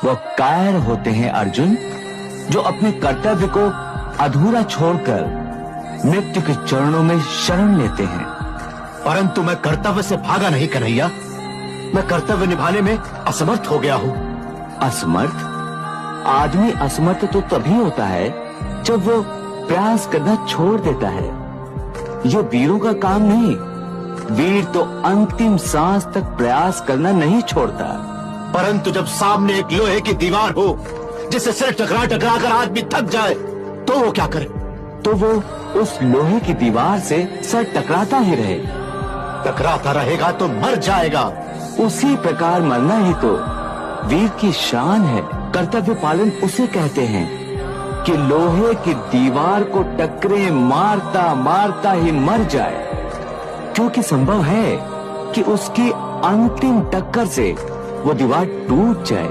वो कायर होते हैं अर्जुन, जो अपने कर्तव्य को अधूरा छोड़कर मृत्यु के चरणों में शरण लेते हैं। परंतु मैं कर्तव्य से भागा नहीं कन्हैया, मैं कर्तव्य निभाने में असमर्थ हो गया हूँ। असमर्थ? आदमी असमर्थ तो तभी होता है जब वो प्रयास करना छोड़ देता है। ये वीरों का काम नहीं। वीर तो अंतिम सांस तक प्रयास करना नहीं छोड़ता। परंतु जब सामने एक लोहे की दीवार हो जिससे सिर टकरा टकरा कर आदमी थक जाए तो वो क्या करे? तो वो उस लोहे की दीवार से सर टकराता ही रहे। टकराता रहेगा तो मर जाएगा। उसी प्रकार मरना ही तो वीर की शान है। कर्तव्य पालन उसे कहते हैं कि लोहे की दीवार को टकरे मारता मारता ही मर जाए, क्योंकि संभव है कि उसकी अंतिम टक्कर से वो दीवार टूट जाए।